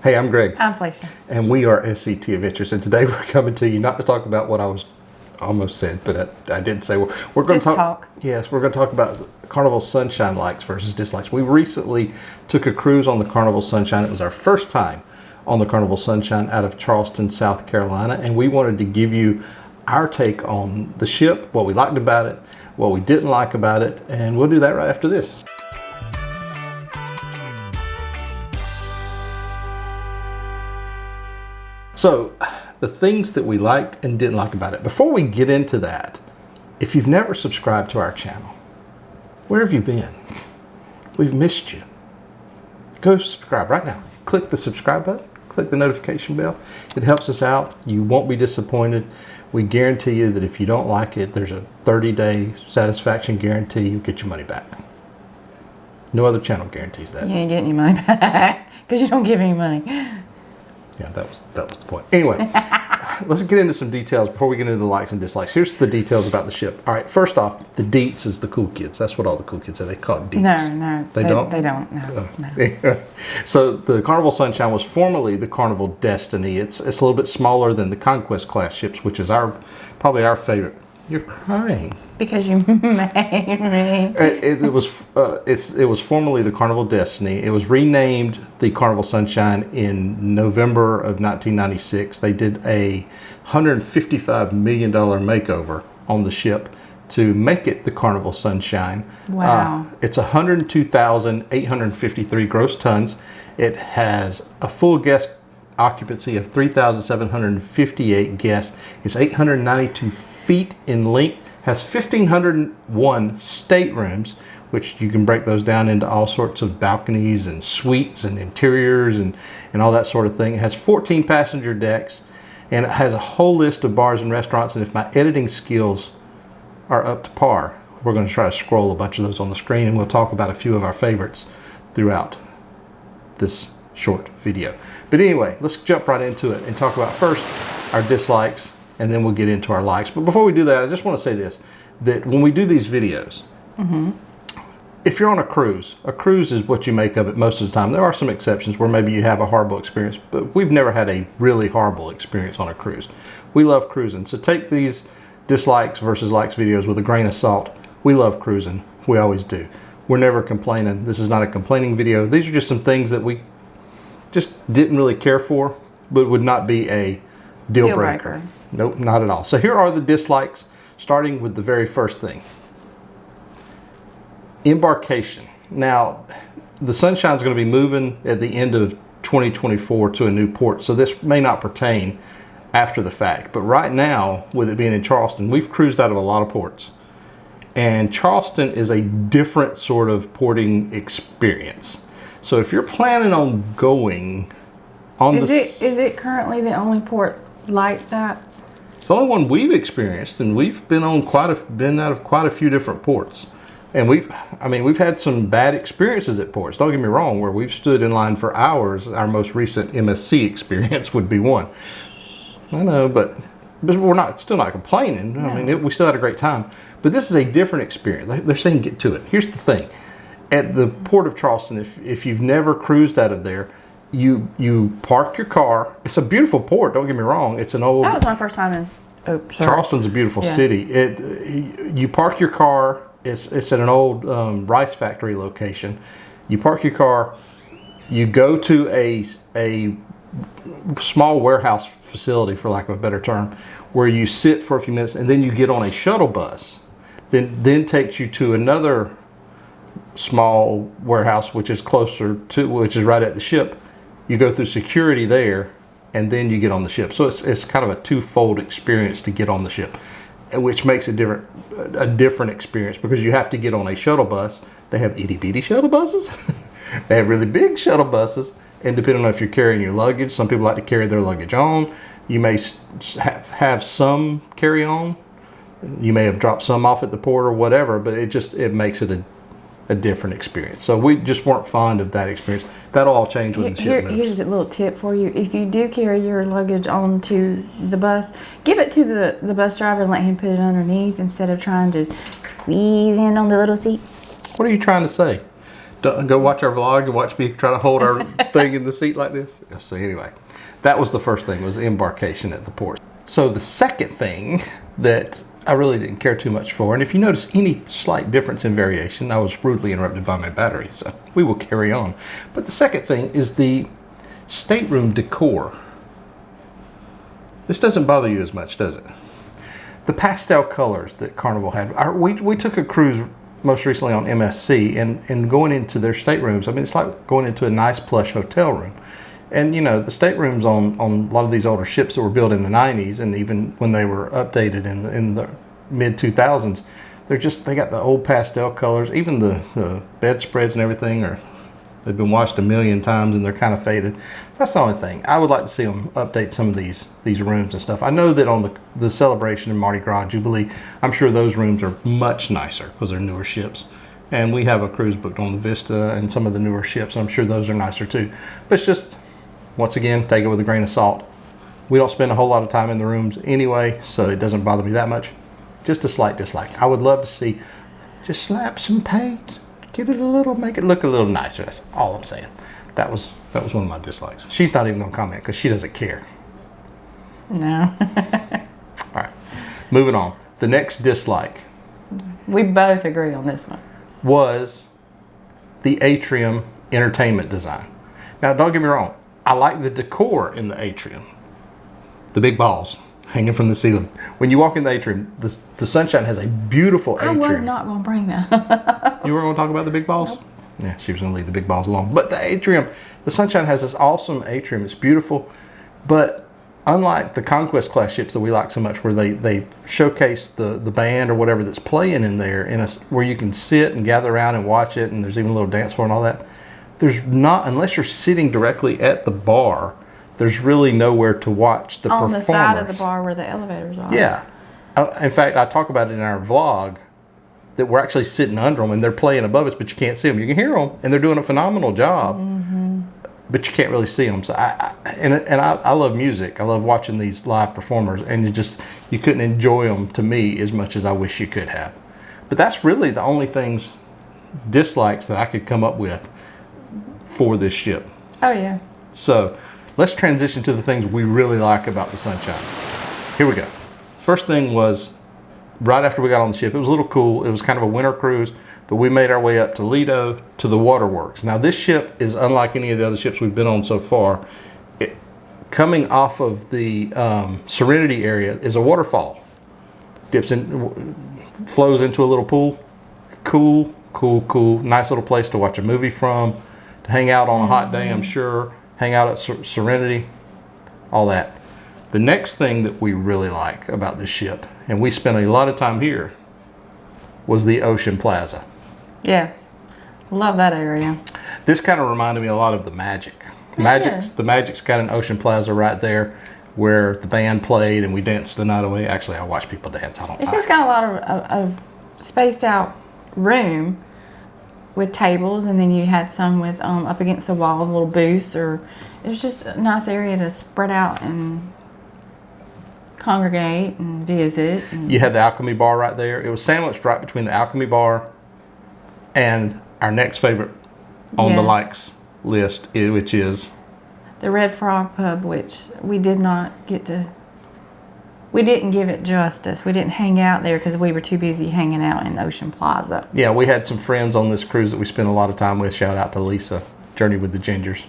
Hey, I'm Greg. I'm Felicia. And we are SCT Adventures. And today we're coming to you not to talk about what I was almost said, but I didn't say. We're going to talk. Yes, we're going to talk about Carnival Sunshine likes versus dislikes. We recently took a cruise on the Carnival Sunshine. It was our first time on the Carnival Sunshine out of Charleston, South Carolina. And we wanted to give you our take on the ship, what we liked about it, what we didn't like about it. And we'll do that right after this. So, the things that we liked and didn't like about it. Before we get into that, if you've never subscribed to our channel, where have you been? We've missed you. Go subscribe right now. Click the subscribe button. Click the notification bell. It helps us out. You won't be disappointed. We guarantee you that if you don't like it, there's a 30-day satisfaction guarantee. You'll get your money back. No other channel guarantees that. You ain't getting your money back because you don't give any money. Yeah, that was the point. Anyway, let's get into some details before we get into the likes and dislikes. Here's the details about the ship. All right, first off, the deets is the cool kids. That's what all the cool kids say. They call it deets. No, they don't. They don't. No. So the Carnival Sunshine was formerly the Carnival Destiny. It's a little bit smaller than the Conquest class ships, which is probably our favorite. You're crying because you made me. It was formerly the Carnival Destiny. It was renamed the Carnival Sunshine in November of 1996. They did a $155 million makeover on the ship to make it the Carnival Sunshine. Wow. It's 102,853 gross tons. It has a full guest occupancy of 3,758 guests. It's 892 feet in length, has 1,501 staterooms, which you can break those down into all sorts of balconies and suites and interiors and all that sort of thing. It has 14 passenger decks, and it has a whole list of bars and restaurants. And if my editing skills are up to par, we're going to try to scroll a bunch of those on the screen, and we'll talk about a few of our favorites throughout this short video. But anyway, let's jump right into it and talk about first our dislikes, and then we'll get into our likes. But before we do that, I just want to say this, that when we do these videos, if you're on a cruise is what you make of it most of the time. There are some exceptions where maybe you have a horrible experience, but we've never had a really horrible experience on a cruise. We love cruising. So take these dislikes versus likes videos with a grain of salt. We love cruising. We always do. We're never complaining. This is not a complaining video. These are just some things that we just didn't really care for, but would not be a deal breaker. Nope, not at all. So here are the dislikes, starting with the very first thing. Embarkation. Now, the Sunshine's going to be moving at the end of 2024 to a new port, so this may not pertain after the fact. But right now, with it being in Charleston, we've cruised out of a lot of ports. And Charleston is a different sort of porting experience. So if you're planning on going on is it currently the only port like that? It's the only one we've experienced, and we've been out of quite a few different ports. And we've had some bad experiences at ports. Don't get me wrong, where we've stood in line for hours. Our most recent MSC experience would be one. I know, but we're still not complaining. No. I mean, we still had a great time. But this is a different experience. They're saying get to it. Here's the thing. At the Port of Charleston, if you've never cruised out of there, you park your car. It's a beautiful port, don't get me wrong. It's an old... That was my first time in... Charleston's a beautiful city. You park your car. It's at an old rice factory location. You park your car. You go to a small warehouse facility, for lack of a better term, where you sit for a few minutes, and then you get on a shuttle bus. Then takes you to another small warehouse, which is right at the ship. You go through security there, and then you get on the ship. So it's kind of a twofold experience to get on the ship, which makes it a different experience because you have to get on a shuttle bus. They have itty bitty shuttle buses. They have really big shuttle buses, and depending on if you're carrying your luggage, some people like to carry their luggage on. You may have some carry on. You may have dropped some off at the port or whatever, but it makes it a different experience. So we just weren't fond of that experience. That'll all change when the ship moves. Here's a little tip for you. If you do carry your luggage onto the bus, give it to the bus driver and let him put it underneath instead of trying to squeeze in on the little seats. What are you trying to say? Go watch our vlog and watch me try to hold our thing in the seat like this. So anyway, that was the first thing, was embarkation at the port. So the second thing that I really didn't care too much for, and if you notice any slight difference in variation, I was rudely interrupted by my battery, so we will carry on. But the second thing is the stateroom decor. This doesn't bother you as much, does it? The pastel colors that Carnival had. We took a cruise most recently on MSC, and going into their staterooms, I mean, it's like going into a nice plush hotel room. And you know, the staterooms on a lot of these older ships that were built in the 90s, and even when they were updated in the mid 2000s, they got the old pastel colors. Even the bedspreads and everything they've been washed a million times and they're kind of faded. So that's the only thing. I would like to see them update some of these rooms and stuff. I know that on the Celebration and Mardi Gras Jubilee, I'm sure those rooms are much nicer because they're newer ships. And we have a cruise booked on the Vista and some of the newer ships. I'm sure those are nicer too. But it's just, once again, take it with a grain of salt. We don't spend a whole lot of time in the rooms anyway, so it doesn't bother me that much. Just a slight dislike. I would love to see, just slap some paint, make it look a little nicer. That's all I'm saying. That was one of my dislikes. She's not even gonna comment because she doesn't care. No. All right, moving on. The next dislike. We both agree on this one. Was the atrium entertainment design. Now, don't get me wrong. I like the decor in the atrium. The big balls hanging from the ceiling. When you walk in the atrium, the Sunshine has a beautiful atrium. I was not going to bring that. You weren't going to talk about the big balls? Nope. Yeah, she was going to leave the big balls alone. But the atrium, the Sunshine has this awesome atrium. It's beautiful. But unlike the Conquest class ships that we like so much, where they showcase the band or whatever that's playing in there, where you can sit and gather around and watch it, and there's even a little dance floor and all that, there's not, unless you're sitting directly at the bar, there's really nowhere to watch the performers. On the side of the bar where the elevators are. Yeah. In fact, I talk about it in our vlog that we're actually sitting under them and they're playing above us, but you can't see them. You can hear them and they're doing a phenomenal job, but you can't really see them. So I love music. I love watching these live performers, and you couldn't enjoy them to me as much as I wish you could have. But that's really the only dislikes that I could come up with for this ship. Oh yeah. So let's transition to the things we really like about the Sunshine. Here we go. First thing was, right after we got on the ship, it was a little cool. It was kind of a winter cruise, but we made our way up to Lido to the waterworks. Now this ship is unlike any of the other ships we've been on so far. Coming off of the Serenity area is a waterfall. Dips in, flows into a little pool. Cool. Nice little place to watch a movie from, to hang out on a hot day, I'm sure. Hang out at Serenity, all that. The next thing that we really like about this ship, and we spent a lot of time here, was the Ocean Plaza. Yes. Love that area. This kind of reminded me a lot of the Magic. The Magic's got an Ocean Plaza right there where the band played and we danced the night away. Actually, I watched people dance. It's just got a lot of spaced out room with tables, and then you had some with up against the wall, little booths, or it was just a nice area to spread out and congregate and visit. You had the Alchemy Bar right there. It was sandwiched right between the Alchemy Bar and our next favorite on the likes list, which is the Red Frog Pub, which we didn't give it justice. We didn't hang out there because we were too busy hanging out in Ocean Plaza. Yeah, we had some friends on this cruise that we spent a lot of time with. Shout out to Lisa, Journey with the Gingers.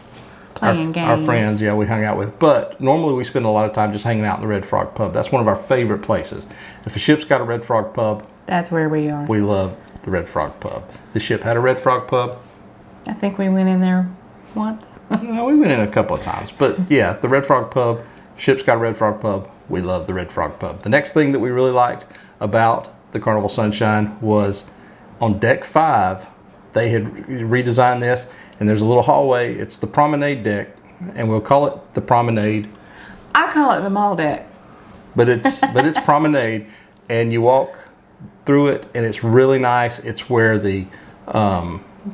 Playing games. Our friends, yeah, we hung out with. But normally we spend a lot of time just hanging out in the Red Frog Pub. That's one of our favorite places. If a ship's got a Red Frog Pub, that's where we are. We love the Red Frog Pub. The ship had a Red Frog Pub. I think we went in there once. No, we went in a couple of times. But yeah, the Red Frog Pub, ship's got a Red Frog Pub. We love the Red Frog Pub. The next thing that we really liked about the Carnival Sunshine was on deck 5, they had redesigned this, and there's a little hallway. It's the promenade deck, and we'll call it the promenade. I call it the mall deck. But it's promenade, and you walk through it, and it's really nice. It's where the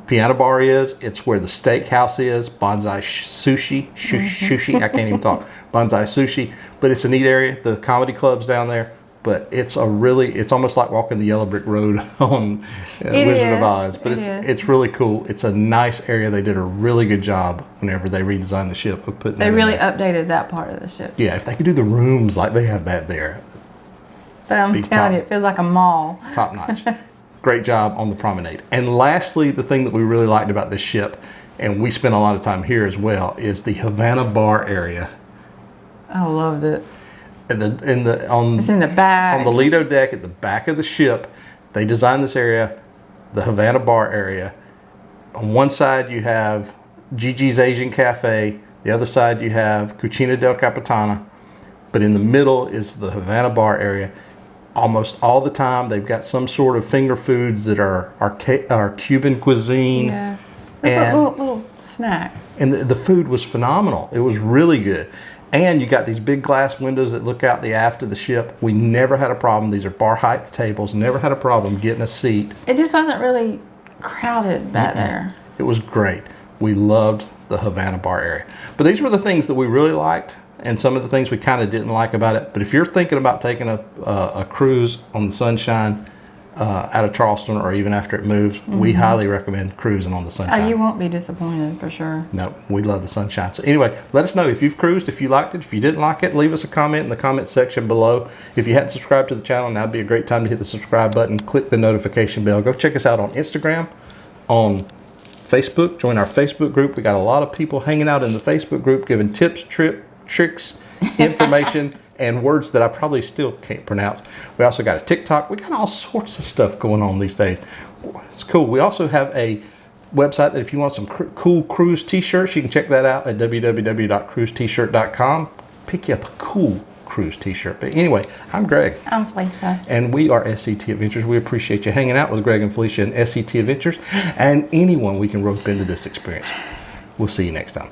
piano bar is. It's where the steakhouse is. Bonsai Sushi. I can't even talk. Bonsai Sushi. But it's a neat area. The comedy club's down there. but it's almost like walking the yellow brick road on Wizard of Oz. But it's really cool. It's a nice area. They did a really good job whenever they redesigned the ship of putting. They really updated that part of the ship. Yeah, if they could do the rooms like they have that there. But I'm telling you, it feels like a mall. Top notch. Great job on the promenade. And lastly, the thing that we really liked about this ship, and we spent a lot of time here as well, is the Havana bar area. I loved it. It's in the back. On the Lido deck at the back of the ship, they designed this area, the Havana bar area. On one side you have Gigi's Asian Cafe. The other side you have Cucina del Capitana. But in the middle is the Havana bar area. Almost all the time they've got some sort of finger foods that are Cuban cuisine. Yeah. And little snacks. And the food was phenomenal. It was really good. And you got these big glass windows that look out the aft of the ship. We never had a problem. These are bar height tables. Never had a problem getting a seat. It just wasn't really crowded back there. It was great. We loved the Havana bar area. But these were the things that we really liked and some of the things we kind of didn't like about it. But if you're thinking about taking a cruise on the Sunshine out of Charleston or even after it moves, we highly recommend cruising on the Sunshine. Oh, you won't be disappointed for sure. No, we love the Sunshine. So anyway, let us know if you've cruised, if you liked it, if you didn't like it, leave us a comment in the comment section below. If you hadn't subscribed to the channel, now would be a great time to hit the subscribe button, click the notification bell. Go check us out on Instagram, on Facebook, join our Facebook group. We got a lot of people hanging out in the Facebook group giving tips, tricks, information, and words that I probably still can't pronounce. We also got a TikTok. We got all sorts of stuff going on these days. It's cool. We also have a website that if you want some cool cruise t-shirts, you can check that out at www.cruiset-shirt.com. Pick you up a cool cruise t-shirt. But anyway, I'm Greg. I'm Felicia. And we are SCT Adventures. We appreciate you hanging out with Greg and Felicia and SCT Adventures and anyone we can rope into this experience. We'll see you next time.